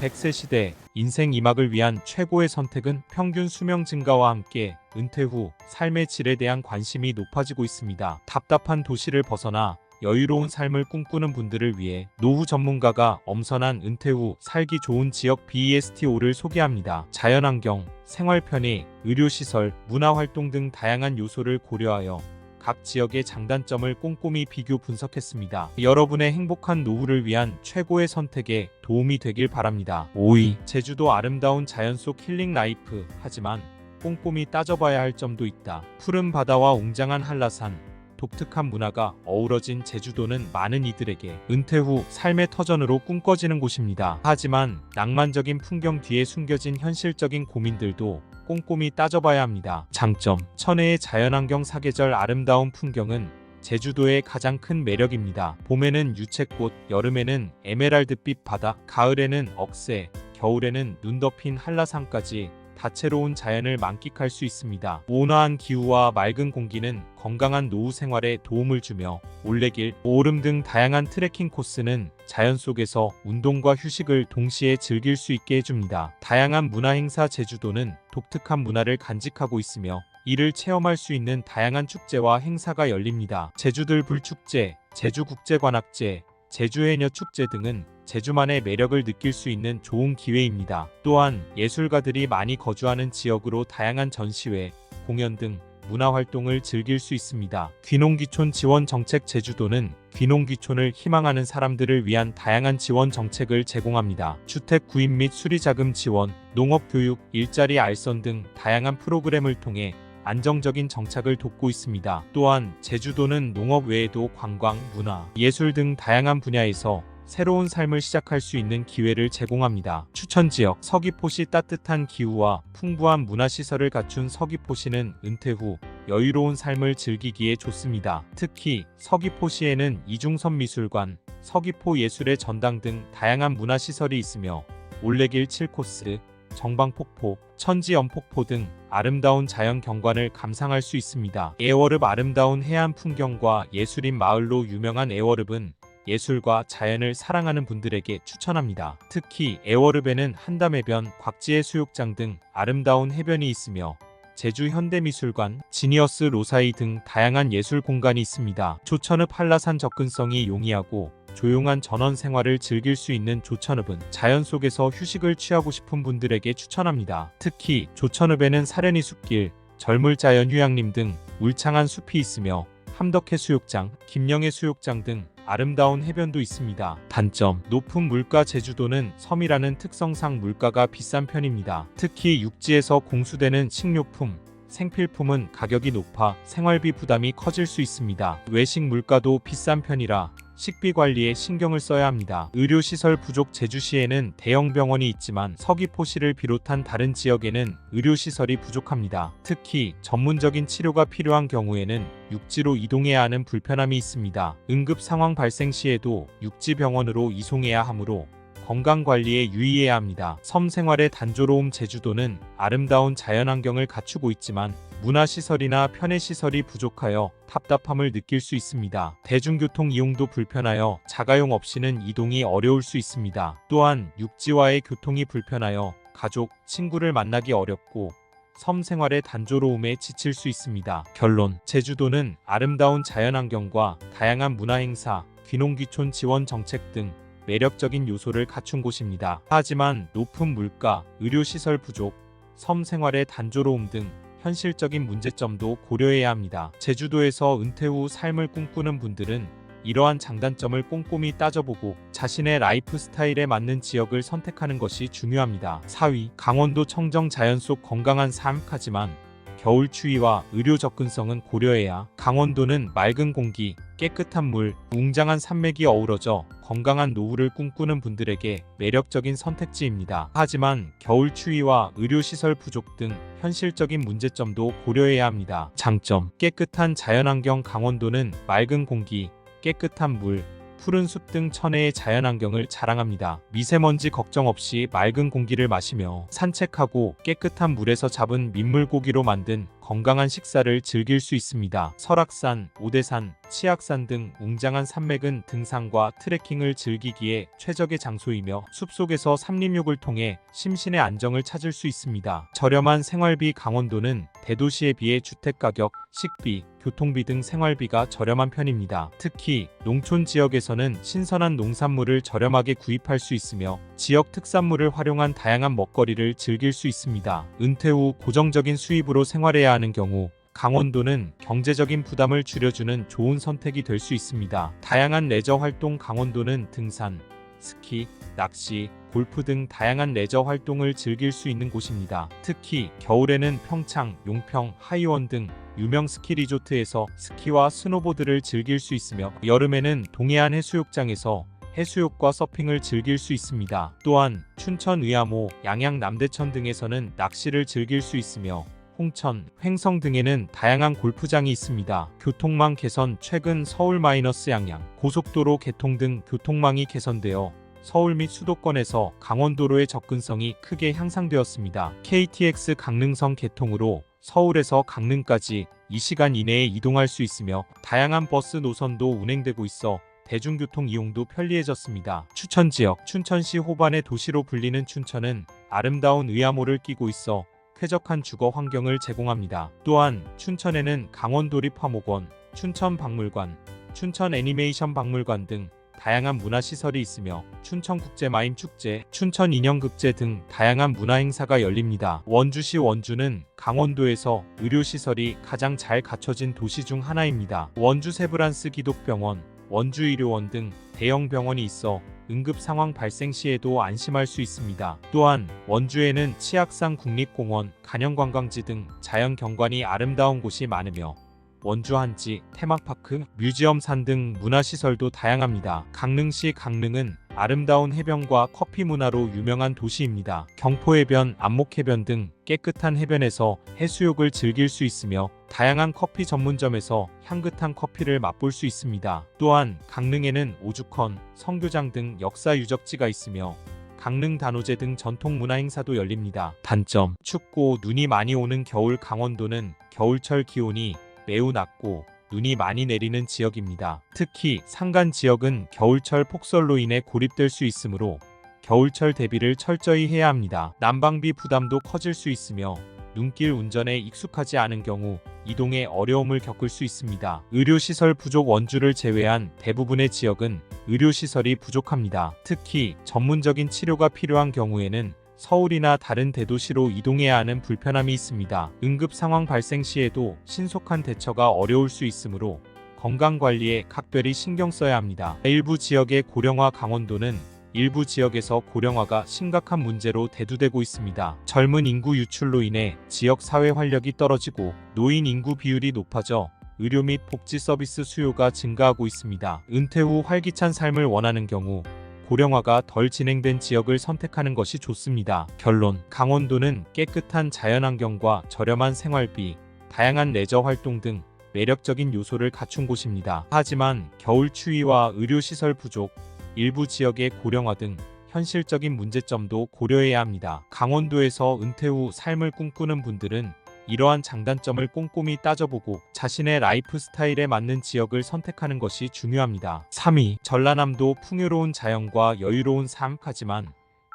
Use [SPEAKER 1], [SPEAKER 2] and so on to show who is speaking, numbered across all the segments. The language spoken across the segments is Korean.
[SPEAKER 1] 100세 시대 인생 2막을 위한 최고의 선택은 평균 수명 증가와 함께 은퇴 후 삶의 질에 대한 관심이 높아지고 있습니다. 답답한 도시를 벗어나 여유로운 삶을 꿈꾸는 분들을 위해 노후 전문가가 엄선한 은퇴 후 살기 좋은 지역 BEST5를 소개합니다. 자연환경, 생활편의, 의료시설, 문화활동 등 다양한 요소를 고려하여 각 지역의 장단점을 꼼꼼히 비교 분석했습니다. 여러분의 행복한 노후를 위한 최고의 선택에 도움이 되길 바랍니다. 5위, 제주도 아름다운 자연 속 힐링 라이프. 하지만 꼼꼼히 따져봐야 할 점도 있다. 푸른 바다와 웅장한 한라산, 독특한 문화가 어우러진 제주도는 많은 이들에게 은퇴 후 삶의 터전으로 꿈꿔지는 곳입니다. 하지만 낭만적인 풍경 뒤에 숨겨진 현실적인 고민들도 꼼꼼히 따져봐야 합니다. 장점, 천혜의 자연환경, 사계절 아름다운 풍경은 제주도의 가장 큰 매력입니다. 봄에는 유채꽃, 여름에는 에메랄드빛 바다, 가을에는 억새, 겨울에는 눈 덮인 한라산까지 다채로운 자연을 만끽할 수 있습니다. 온화한 기후와 맑은 공기는 건강한 노후 생활에 도움을 주며 올레길, 오름 등 다양한 트레킹 코스는 자연 속에서 운동과 휴식을 동시에 즐길 수 있게 해줍니다. 다양한 문화 행사, 제주도는 독특한 문화를 간직하고 있으며 이를 체험할 수 있는 다양한 축제와 행사가 열립니다. 제주들 불축제, 제주국제관악제, 제주해녀축제 등은 제주만의 매력을 느낄 수 있는 좋은 기회입니다. 또한 예술가들이 많이 거주하는 지역으로 다양한 전시회, 공연 등 문화활동을 즐길 수 있습니다. 귀농귀촌 지원 정책, 제주도는 귀농귀촌을 희망하는 사람들을 위한 다양한 지원 정책을 제공합니다. 주택 구입 및 수리자금 지원, 농업교육, 일자리 알선 등 다양한 프로그램을 통해 안정적인 정착을 돕고 있습니다. 또한 제주도는 농업 외에도 관광, 문화, 예술 등 다양한 분야에서 새로운 삶을 시작할 수 있는 기회를 제공합니다. 추천지역, 서귀포시. 따뜻한 기후와 풍부한 문화시설을 갖춘 서귀포시는 은퇴 후 여유로운 삶을 즐기기에 좋습니다. 특히 서귀포시에는 이중섭 미술관, 서귀포 예술의 전당 등 다양한 문화시설이 있으며 올레길 7코스, 정방폭포, 천지연폭포 등 아름다운 자연 경관을 감상할 수 있습니다. 애월읍, 아름다운 해안 풍경과 예술인 마을로 유명한 애월읍은 예술과 자연을 사랑하는 분들에게 추천합니다. 특히 애월읍에는 한담해변, 곽지해 수욕장 등 아름다운 해변이 있으며 제주현대미술관, 지니어스 로사이 등 다양한 예술 공간이 있습니다. 조천읍, 한라산 접근성이 용이하고 조용한 전원 생활을 즐길 수 있는 조천읍은 자연 속에서 휴식을 취하고 싶은 분들에게 추천합니다. 특히 조천읍에는 사려니 숲길, 절물자연 휴양림 등 울창한 숲이 있으며 함덕해 수욕장, 김영해 수욕장 등 아름다운 해변도 있습니다. 단점, 높은 물가. 제주도는 섬이라는 특성상 물가가 비싼 편입니다. 특히 육지에서 공수되는 식료품, 생필품은 가격이 높아 생활비 부담이 커질 수 있습니다. 외식 물가도 비싼 편이라 식비 관리에 신경을 써야 합니다. 의료시설 부족. 제주시에는 대형 병원이 있지만 서귀포시를 비롯한 다른 지역에는 의료시설이 부족합니다. 특히 전문적인 치료가 필요한 경우에는 육지로 이동해야 하는 불편함이 있습니다. 응급 상황 발생 시에도 육지병원으로 이송해야 하므로 건강관리에 유의해야 합니다. 섬 생활의 단조로움. 제주도는 아름다운 자연환경을 갖추고 있지만 문화시설이나 편의시설이 부족하여 답답함을 느낄 수 있습니다. 대중교통 이용도 불편하여 자가용 없이는 이동이 어려울 수 있습니다. 또한 육지와의 교통이 불편하여 가족, 친구를 만나기 어렵고 섬 생활의 단조로움에 지칠 수 있습니다. 결론, 제주도는 아름다운 자연환경과 다양한 문화행사, 귀농귀촌 지원 정책 등 매력적인 요소를 갖춘 곳입니다. 하지만 높은 물가, 의료시설 부족, 섬 생활의 단조로움 등 현실적인 문제점도 고려해야 합니다. 제주도에서 은퇴 후 삶을 꿈꾸는 분들은 이러한 장단점을 꼼꼼히 따져보고 자신의 라이프 스타일에 맞는 지역을 선택하는 것이 중요합니다. 4위, 강원도 청정 자연 속 건강한 삶. 하지만 겨울 추위와 의료 접근성은 고려해야. 강원도는 맑은 공기, 깨끗한 물, 웅장한 산맥이 어우러져 건강한 노후를 꿈꾸는 분들에게 매력적인 선택지입니다. 하지만 겨울 추위와 의료시설 부족 등 현실적인 문제점도 고려해야 합니다. 장점, 깨끗한 자연환경. 강원도는 맑은 공기, 깨끗한 물, 푸른 숲 등 천혜의 자연환경을 자랑합니다. 미세먼지 걱정 없이 맑은 공기를 마시며 산책하고 깨끗한 물에서 잡은 민물고기로 만든 건강한 식사를 즐길 수 있습니다. 설악산, 오대산, 치악산 등 웅장한 산맥은 등산과 트레킹을 즐기기에 최적의 장소이며 숲속에서 삼림욕을 통해 심신의 안정을 찾을 수 있습니다. 저렴한 생활비. 강원도는 대도시에 비해 주택가격, 식비, 교통비 등 생활비가 저렴한 편입니다. 특히 농촌 지역에서는 신선한 농산물을 저렴하게 구입할 수 있으며 지역 특산물을 활용한 다양한 먹거리를 즐길 수 있습니다. 은퇴 후 고정적인 수입으로 생활해야 하는 경우 강원도는 경제적인 부담을 줄여주는 좋은 선택이 될 수 있습니다. 다양한 레저 활동. 강원도는 등산, 스키, 낚시, 골프 등 다양한 레저 활동을 즐길 수 있는 곳입니다. 특히 겨울에는 평창, 용평, 하이원 등 유명 스키 리조트에서 스키와 스노보드를 즐길 수 있으며 여름에는 동해안 해수욕장에서 해수욕과 서핑을 즐길 수 있습니다. 또한 춘천 의암호, 양양 남대천 등에서는 낚시를 즐길 수 있으며 홍천, 횡성 등에는 다양한 골프장이 있습니다. 교통망 개선. 최근 서울-양양 고속도로 개통 등 교통망이 개선되어 서울 및 수도권에서 강원도로의 접근성이 크게 향상되었습니다. KTX 강릉선 개통으로 서울에서 강릉까지 2시간 이내에 이동할 수 있으며 다양한 버스 노선도 운행되고 있어 대중교통 이용도 편리해졌습니다. 추천지역. 춘천시 호반의 도시로 불리는 춘천은 아름다운 의암호를 끼고 있어 쾌적한 주거 환경을 제공합니다. 또한 춘천에는 강원도립화목원, 춘천박물관, 춘천 애니메이션 박물관 등 다양한 문화시설이 있으며 춘천국제마임축제, 춘천인형극제 등 다양한 문화행사가 열립니다. 원주시. 원주는 강원도에서 의료시설이 가장 잘 갖춰진 도시 중 하나입니다. 원주 세브란스 기독병원, 원주의료원 등 대형 병원이 있어 응급 상황 발생 시에도 안심할 수 있습니다. 또한 원주에는 치악산 국립공원, 간현관광지 등 자연 경관이 아름다운 곳이 많으며 원주 한지, 테마파크, 뮤지엄산 등 문화시설도 다양합니다. 강릉시. 강릉은 아름다운 해변과 커피 문화로 유명한 도시입니다. 경포해변, 안목해변 등 깨끗한 해변에서 해수욕을 즐길 수 있으며 다양한 커피 전문점에서 향긋한 커피를 맛볼 수 있습니다. 또한 강릉에는 오죽헌, 성교장 등 역사 유적지가 있으며 강릉 단오제 등 전통 문화 행사도 열립니다. 단점. 춥고 눈이 많이 오는 겨울. 강원도는 겨울철 기온이 매우 낮고 눈이 많이 내리는 지역입니다. 특히 산간 지역은 겨울철 폭설로 인해 고립될 수 있으므로 겨울철 대비를 철저히 해야 합니다. 난방비 부담도 커질 수 있으며 눈길 운전에 익숙하지 않은 경우 이동에 어려움을 겪을 수 있습니다. 의료시설 부족. 원주를 제외한 대부분의 지역은 의료시설이 부족합니다. 특히 전문적인 치료가 필요한 경우에는 서울이나 다른 대도시로 이동해야 하는 불편함이 있습니다. 응급 상황 발생 시에도 신속한 대처가 어려울 수 있으므로 건강관리에 각별히 신경 써야 합니다. 일부 지역의 고령화. 강원도는 일부 지역에서 고령화가 심각한 문제로 대두되고 있습니다. 젊은 인구 유출로 인해 지역 사회 활력이 떨어지고 노인 인구 비율이 높아져 의료 및 복지 서비스 수요가 증가하고 있습니다. 은퇴 후 활기찬 삶을 원하는 경우 고령화가 덜 진행된 지역을 선택하는 것이 좋습니다. 결론. 강원도는 깨끗한 자연환경과 저렴한 생활비, 다양한 레저 활동 등 매력적인 요소를 갖춘 곳입니다. 하지만 겨울 추위와 의료시설 부족, 일부 지역의 고령화 등 현실적인 문제점도 고려해야 합니다. 강원도에서 은퇴 후 삶을 꿈꾸는 분들은 이러한 장단점을 꼼꼼히 따져보고 자신의 라이프 스타일에 맞는 지역을 선택하는 것이 중요합니다. 3위. 전라남도. 풍요로운 자연과 여유로운 삶. 하지만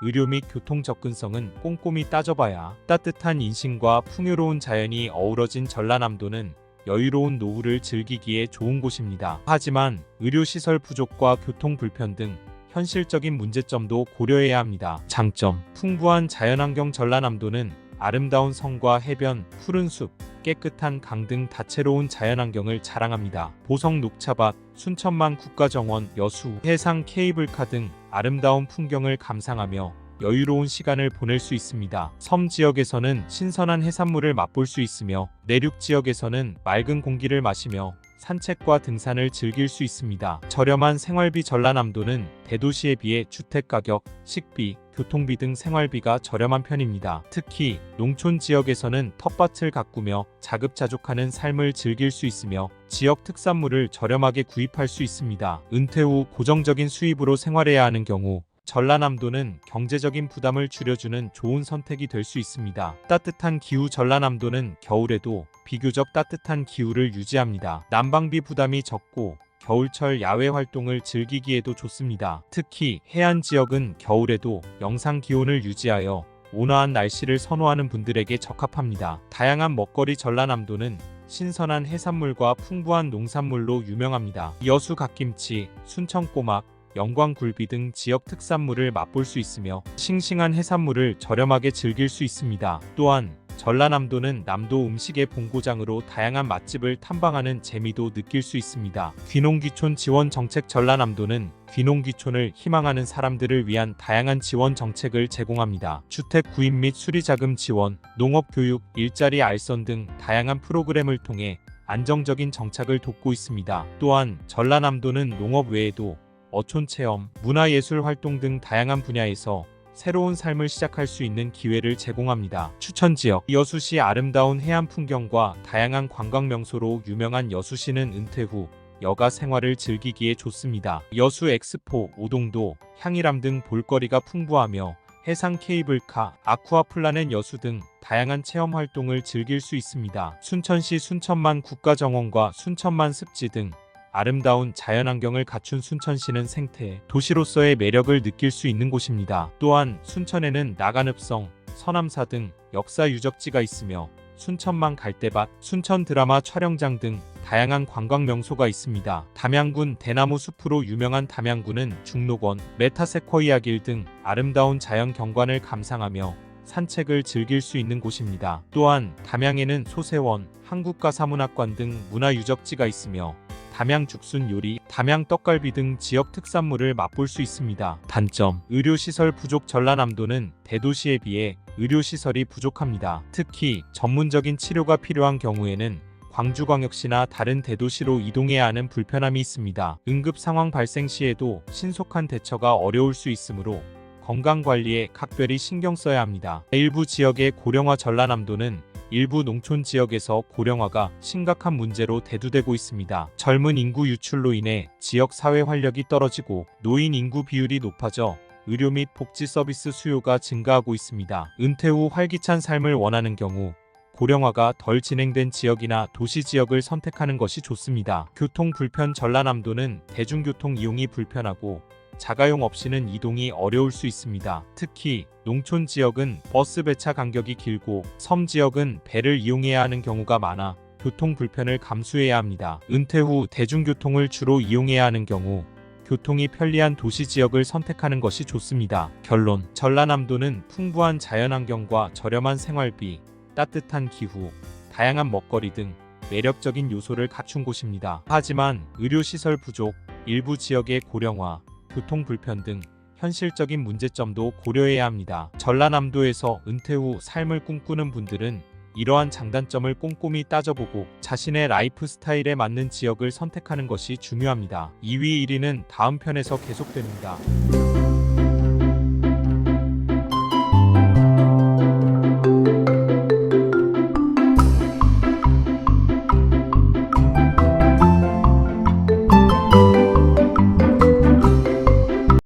[SPEAKER 1] 의료 및 교통 접근성은 꼼꼼히 따져봐야. 따뜻한 인심과 풍요로운 자연이 어우러진 전라남도는 여유로운 노후를 즐기기에 좋은 곳입니다. 하지만 의료시설 부족과 교통 불편 등 현실적인 문제점도 고려해야 합니다. 장점. 풍부한 자연환경. 전라남도는 아름다운 성과 해변, 푸른 숲, 깨끗한 강 등 다채로운 자연환경을 자랑합니다. 보성 녹차밭, 순천만 국가정원, 여수, 해상 케이블카 등 아름다운 풍경을 감상하며 여유로운 시간을 보낼 수 있습니다. 섬 지역에서는 신선한 해산물을 맛볼 수 있으며 내륙 지역에서는 맑은 공기를 마시며 산책과 등산을 즐길 수 있습니다. 저렴한 생활비. 전라남도는 대도시에 비해 주택가격, 식비, 교통비 등 생활비가 저렴한 편입니다. 특히 농촌 지역에서는 텃밭을 가꾸며 자급자족하는 삶을 즐길 수 있으며 지역 특산물을 저렴하게 구입할 수 있습니다. 은퇴 후 고정적인 수입으로 생활해야 하는 경우 전라남도는 경제적인 부담을 줄여주는 좋은 선택이 될 수 있습니다. 따뜻한 기후. 전라남도는 겨울에도 비교적 따뜻한 기후를 유지합니다. 난방비 부담이 적고 겨울철 야외 활동을 즐기기에도 좋습니다. 특히 해안 지역은 겨울에도 영상 기온을 유지하여 온화한 날씨를 선호하는 분들에게 적합합니다. 다양한 먹거리. 전라남도는 신선한 해산물과 풍부한 농산물로 유명합니다. 여수 갓김치, 순천 꼬막, 영광 굴비 등 지역 특산물을 맛볼 수 있으며 싱싱한 해산물을 저렴하게 즐길 수 있습니다. 또한 전라남도는 남도 음식의 본고장으로 다양한 맛집을 탐방하는 재미도 느낄 수 있습니다. 귀농귀촌 지원 정책. 전라남도는 귀농귀촌을 희망하는 사람들을 위한 다양한 지원 정책을 제공합니다. 주택 구입 및 수리자금 지원, 농업교육, 일자리 알선 등 다양한 프로그램을 통해 안정적인 정착을 돕고 있습니다. 또한 전라남도는 농업 외에도 어촌체험, 문화예술 활동 등 다양한 분야에서 새로운 삶을 시작할 수 있는 기회를 제공합니다. 추천지역. 여수시. 아름다운 해안 풍경과 다양한 관광 명소로 유명한 여수시는 은퇴 후 여가 생활을 즐기기에 좋습니다. 여수 엑스포, 오동도, 향일암 등 볼거리가 풍부하며 해상 케이블카, 아쿠아플라넷 여수 등 다양한 체험 활동을 즐길 수 있습니다. 순천시. 순천만 국가정원과 순천만 습지 등 아름다운 자연환경을 갖춘 순천시는 생태 도시로서의 매력을 느낄 수 있는 곳입니다. 또한 순천에는 나간읍성, 서남사 등 역사 유적지가 있으며 순천만 갈대밭, 순천 드라마 촬영장 등 다양한 관광 명소가 있습니다. 담양군. 대나무 숲으로 유명한 담양군은 중록원, 메타세코이아 길 등 아름다운 자연 경관을 감상하며 산책을 즐길 수 있는 곳입니다. 또한 담양에는 소세원, 한국가사문학관 등 문화유적지가 있으며 담양 죽순 요리, 담양 떡갈비 등 지역 특산물을 맛볼 수 있습니다. 단점. 의료시설 부족. 전라남도는 대도시에 비해 의료시설이 부족합니다. 특히 전문적인 치료가 필요한 경우에는 광주광역시나 다른 대도시로 이동해야 하는 불편함이 있습니다. 응급 상황 발생 시에도 신속한 대처가 어려울 수 있으므로 건강관리에 각별히 신경 써야 합니다. 일부 지역의 고령화. 전라남도는 일부 농촌 지역에서 고령화가 심각한 문제로 대두되고 있습니다. 젊은 인구 유출로 인해 지역 사회 활력이 떨어지고 노인 인구 비율이 높아져 의료 및 복지 서비스 수요가 증가하고 있습니다. 은퇴 후 활기찬 삶을 원하는 경우 고령화가 덜 진행된 지역이나 도시 지역을 선택하는 것이 좋습니다. 교통 불편. 전라남도는 대중교통 이용이 불편하고 자가용 없이는 이동이 어려울 수 있습니다. 특히 농촌 지역은 버스 배차 간격이 길고 섬 지역은 배를 이용해야 하는 경우가 많아 교통 불편을 감수해야 합니다. 은퇴 후 대중교통을 주로 이용해야 하는 경우 교통이 편리한 도시 지역을 선택하는 것이 좋습니다. 결론. 전라남도는 풍부한 자연환경과 저렴한 생활비, 따뜻한 기후, 다양한 먹거리 등 매력적인 요소를 갖춘 곳입니다. 하지만 의료시설 부족, 일부 지역의 고령화, 교통 불편 등 현실적인 문제점도 고려해야 합니다. 전라남도에서 은퇴 후 삶을 꿈꾸는 분들은 이러한 장단점을 꼼꼼히 따져보고 자신의 라이프 스타일에 맞는 지역을 선택하는 것이 중요합니다. 2위 1위는 다음 편에서 계속됩니다.